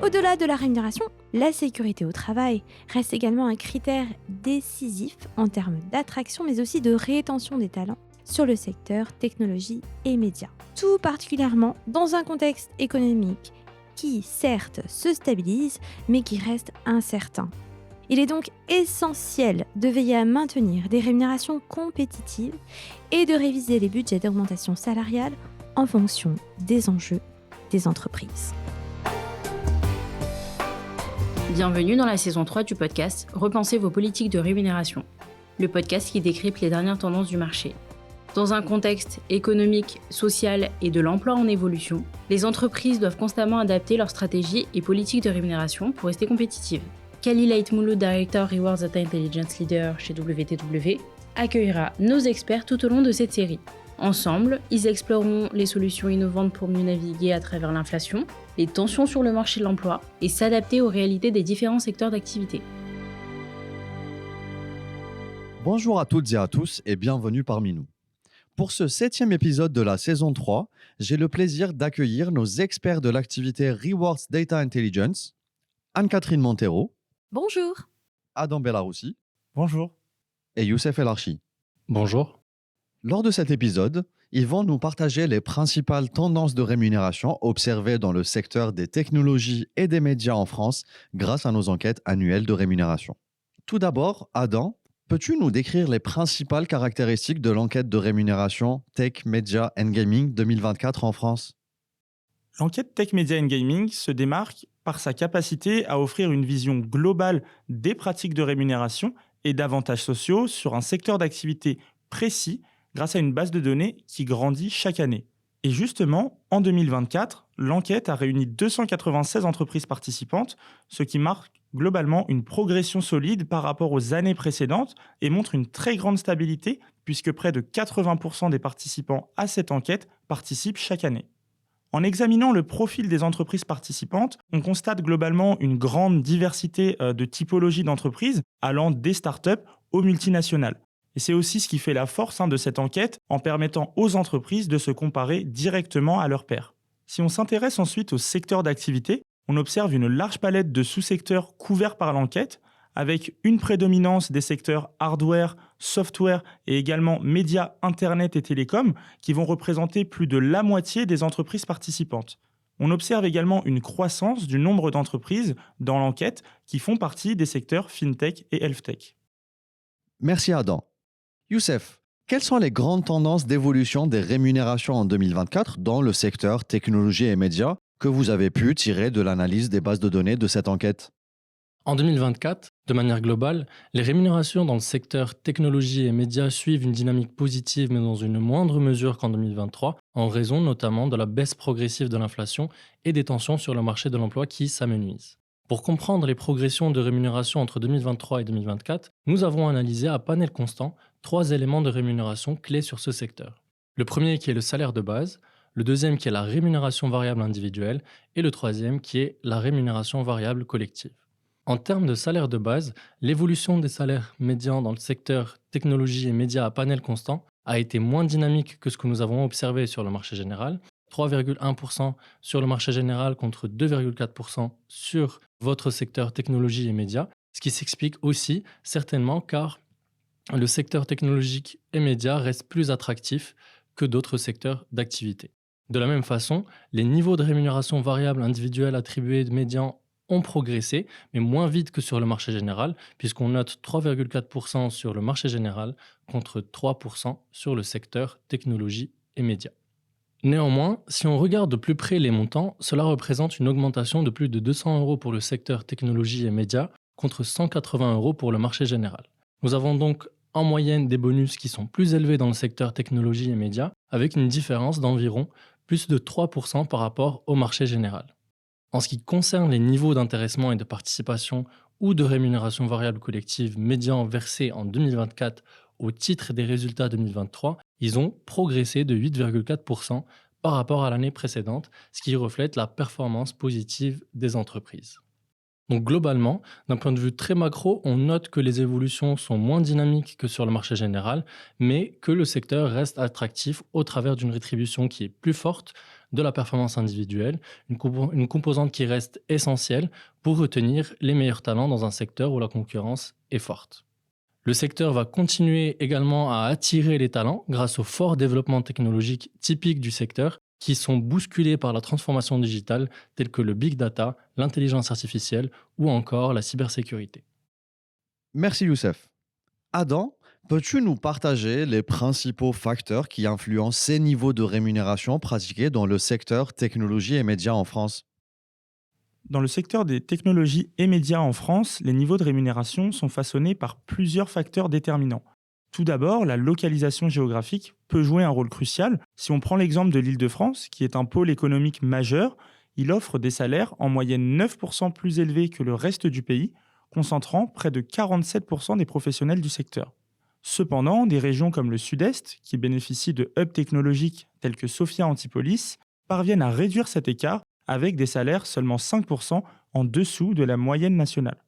Au-delà de la rémunération, la sécurité au travail reste également un critère décisif en termes d'attraction mais aussi de rétention des talents sur le secteur technologie et médias. Tout particulièrement dans un contexte économique qui certes se stabilise mais qui reste incertain. Il est donc essentiel de veiller à maintenir des rémunérations compétitives et de réviser les budgets d'augmentation salariale en fonction des enjeux des entreprises. Bienvenue dans la saison 3 du podcast Repensez vos politiques de rémunération, le podcast qui décrypte les dernières tendances du marché. Dans un contexte économique, social et de l'emploi en évolution, les entreprises doivent constamment adapter leurs stratégies et politiques de rémunération pour rester compétitives. Khalil Aitmoulou, Director Rewards Data Intelligence Leader chez WTW, accueillera nos experts tout au long de cette série. Ensemble, ils exploreront les solutions innovantes pour mieux naviguer à travers l'inflation, les tensions sur le marché de l'emploi et s'adapter aux réalités des différents secteurs d'activité. Bonjour à toutes et à tous et bienvenue parmi nous. Pour ce 7e épisode de la saison 3, j'ai le plaisir d'accueillir nos experts de l'activité Rewards Data Intelligence, Anne-Catherine Montero. Bonjour. Adam Bellaroussi. Bonjour. Et Youssef Elarchi. Bonjour. Lors de cet épisode, ils vont nous partager les principales tendances de rémunération observées dans le secteur des technologies et des médias en France grâce à nos enquêtes annuelles de rémunération. Tout d'abord, Adam, peux-tu nous décrire les principales caractéristiques de l'enquête de rémunération Tech, Media and Gaming 2024 en France ? L'enquête Tech, Media and Gaming se démarque par sa capacité à offrir une vision globale des pratiques de rémunération et d'avantages sociaux sur un secteur d'activité précis grâce à une base de données qui grandit chaque année. Et justement, en 2024, l'enquête a réuni 296 entreprises participantes, ce qui marque globalement une progression solide par rapport aux années précédentes et montre une très grande stabilité puisque près de 80% des participants à cette enquête participent chaque année. En examinant le profil des entreprises participantes, on constate globalement une grande diversité de typologies d'entreprises allant des startups aux multinationales. Et c'est aussi ce qui fait la force de cette enquête en permettant aux entreprises de se comparer directement à leurs pairs. Si on s'intéresse ensuite au secteur d'activité, on observe une large palette de sous-secteurs couverts par l'enquête, avec une prédominance des secteurs hardware, software et également médias, internet et télécom qui vont représenter plus de la moitié des entreprises participantes. On observe également une croissance du nombre d'entreprises dans l'enquête qui font partie des secteurs FinTech et HealthTech. Merci Adam. Youssef, quelles sont les grandes tendances d'évolution des rémunérations en 2024 dans le secteur technologie et médias que vous avez pu tirer de l'analyse des bases de données de cette enquête ? En 2024, de manière globale, les rémunérations dans le secteur technologie et médias suivent une dynamique positive mais dans une moindre mesure qu'en 2023, en raison notamment de la baisse progressive de l'inflation et des tensions sur le marché de l'emploi qui s'amenuisent. Pour comprendre les progressions de rémunération entre 2023 et 2024, nous avons analysé à panel constant 3 éléments de rémunération clés sur ce secteur. Le premier qui est le salaire de base, le deuxième qui est la rémunération variable individuelle et le troisième qui est la rémunération variable collective. En termes de salaire de base, l'évolution des salaires médians dans le secteur technologie et médias à panel constant a été moins dynamique que ce que nous avons observé sur le marché général, 3,1% sur le marché général contre 2,4% sur votre secteur technologie et médias, ce qui s'explique aussi certainement car le secteur technologique et médias reste plus attractif que d'autres secteurs d'activité. De la même façon, les niveaux de rémunération variable individuelle attribués médians ont progressé, mais moins vite que sur le marché général, puisqu'on note 3,4% sur le marché général contre 3% sur le secteur technologie et médias. Néanmoins, si on regarde de plus près les montants, cela représente une augmentation de plus de 200 € pour le secteur technologie et médias contre 180 € pour le marché général. Nous avons donc en moyenne des bonus qui sont plus élevés dans le secteur technologie et médias, avec une différence d'environ plus de 3% par rapport au marché général. En ce qui concerne les niveaux d'intéressement et de participation ou de rémunération variable collective médians versés en 2024 au titre des résultats 2023, ils ont progressé de 8,4% par rapport à l'année précédente, ce qui reflète la performance positive des entreprises. Donc globalement, d'un point de vue très macro, on note que les évolutions sont moins dynamiques que sur le marché général, mais que le secteur reste attractif au travers d'une rétribution qui est plus forte, de la performance individuelle, une composante qui reste essentielle pour retenir les meilleurs talents dans un secteur où la concurrence est forte. Le secteur va continuer également à attirer les talents grâce au fort développement technologique typique du secteur qui sont bousculés par la transformation digitale telle que le big data, l'intelligence artificielle ou encore la cybersécurité. Merci Youssef. Adam, peux-tu nous partager les principaux facteurs qui influencent ces niveaux de rémunération pratiqués dans le secteur technologie et médias en France? Dans le secteur des technologies et médias en France, les niveaux de rémunération sont façonnés par plusieurs facteurs déterminants. Tout d'abord, la localisation géographique peut jouer un rôle crucial. Si on prend l'exemple de l'Île-de-France, qui est un pôle économique majeur, il offre des salaires en moyenne 9% plus élevés que le reste du pays, concentrant près de 47% des professionnels du secteur. Cependant, des régions comme le Sud-Est, qui bénéficient de hubs technologiques tels que Sophia Antipolis, parviennent à réduire cet écart avec des salaires seulement 5% en dessous de la moyenne nationale.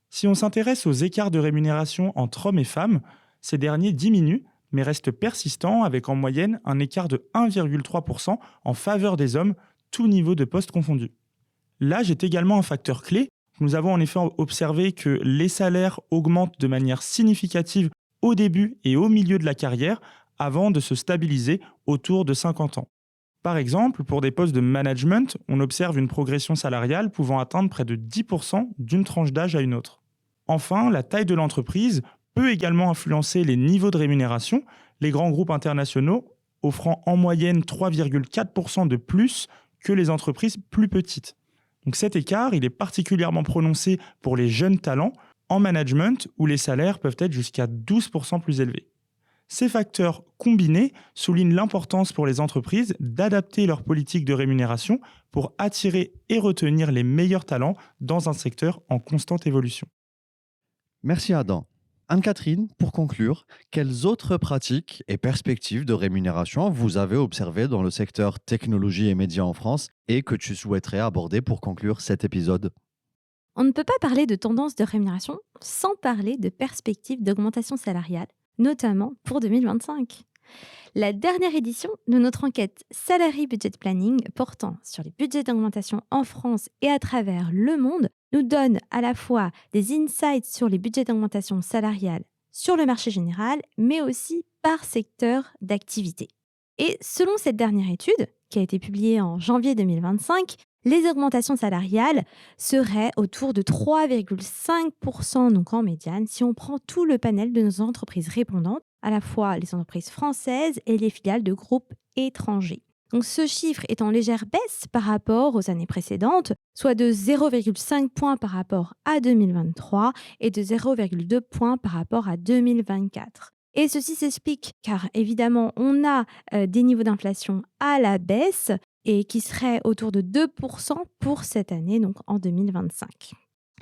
Si on s'intéresse aux écarts de rémunération entre hommes et femmes, ces derniers diminuent, mais restent persistants avec en moyenne un écart de 1,3% en faveur des hommes, tout niveau de poste confondu. L'âge est également un facteur clé. Nous avons en effet observé que les salaires augmentent de manière significative au début et au milieu de la carrière avant de se stabiliser autour de 50 ans. Par exemple, pour des postes de management, on observe une progression salariale pouvant atteindre près de 10% d'une tranche d'âge à une autre. Enfin, la taille de l'entreprise peut également influencer les niveaux de rémunération, les grands groupes internationaux offrant en moyenne 3,4% de plus que les entreprises plus petites. Donc cet écart, il est particulièrement prononcé pour les jeunes talents en management où les salaires peuvent être jusqu'à 12% plus élevés. Ces facteurs combinés soulignent l'importance pour les entreprises d'adapter leur politique de rémunération pour attirer et retenir les meilleurs talents dans un secteur en constante évolution. Merci Adam. Anne-Catherine, pour conclure, quelles autres pratiques et perspectives de rémunération vous avez observées dans le secteur technologie et médias en France et que tu souhaiterais aborder pour conclure cet épisode? On ne peut pas parler de tendance de rémunération sans parler de perspectives d'augmentation salariale, notamment pour 2025. La dernière édition de notre enquête Salary Budget Planning portant sur les budgets d'augmentation en France et à travers le monde nous donne à la fois des insights sur les budgets d'augmentation salariale sur le marché général, mais aussi par secteur d'activité. Et selon cette dernière étude, qui a été publiée en janvier 2025, les augmentations salariales seraient autour de 3,5% donc en médiane si on prend tout le panel de nos entreprises répondantes, à la fois les entreprises françaises et les filiales de groupes étrangers. Donc ce chiffre est en légère baisse par rapport aux années précédentes, soit de 0,5 points par rapport à 2023 et de 0,2 points par rapport à 2024. Et ceci s'explique car évidemment on a des niveaux d'inflation à la baisse et qui seraient autour de 2% pour cette année, donc en 2025.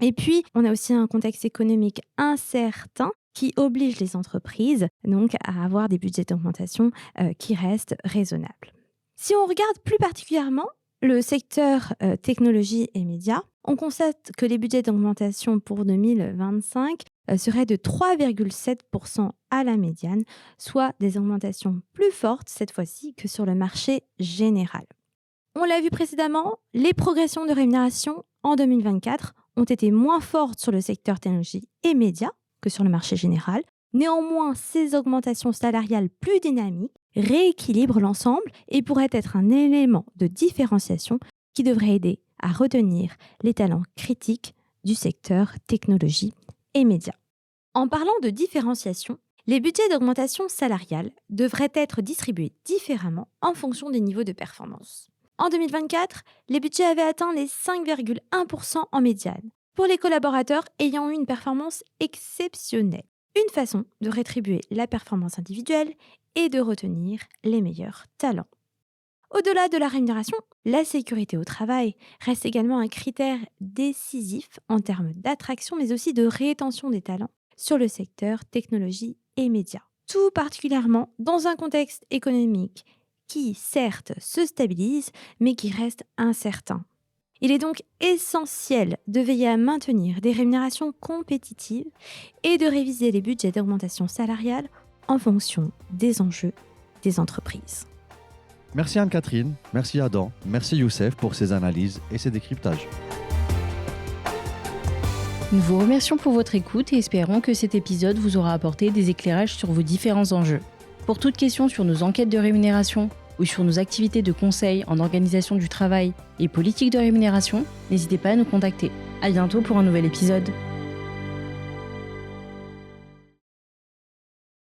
Et puis, on a aussi un contexte économique incertain qui oblige les entreprises donc, à avoir des budgets d'augmentation qui restent raisonnables. Si on regarde plus particulièrement le secteur technologie et médias, on constate que les budgets d'augmentation pour 2025 seraient de 3,7% à la médiane, soit des augmentations plus fortes cette fois-ci que sur le marché général. On l'a vu précédemment, les progressions de rémunération en 2024 ont été moins fortes sur le secteur technologie et médias que sur le marché général. Néanmoins, ces augmentations salariales plus dynamiques rééquilibrent l'ensemble et pourraient être un élément de différenciation qui devrait aider à retenir les talents critiques du secteur technologie et médias. En parlant de différenciation, les budgets d'augmentation salariale devraient être distribués différemment en fonction des niveaux de performance. En 2024, les budgets avaient atteint les 5,1% en médiane pour les collaborateurs ayant eu une performance exceptionnelle. Une façon de rétribuer la performance individuelle et de retenir les meilleurs talents. Au-delà de la rémunération, la sécurité au travail reste également un critère décisif en termes d'attraction mais aussi de rétention des talents sur le secteur technologie et médias. Tout particulièrement dans un contexte économique qui, certes, se stabilise, mais qui reste incertain. Il est donc essentiel de veiller à maintenir des rémunérations compétitives et de réviser les budgets d'augmentation salariale en fonction des enjeux des entreprises. Merci Anne-Catherine, merci Adam, merci Youssef pour ces analyses et ces décryptages. Nous vous remercions pour votre écoute et espérons que cet épisode vous aura apporté des éclairages sur vos différents enjeux. Pour toute question sur nos enquêtes de rémunération ou sur nos activités de conseil en organisation du travail et politique de rémunération, n'hésitez pas à nous contacter. À bientôt pour un nouvel épisode.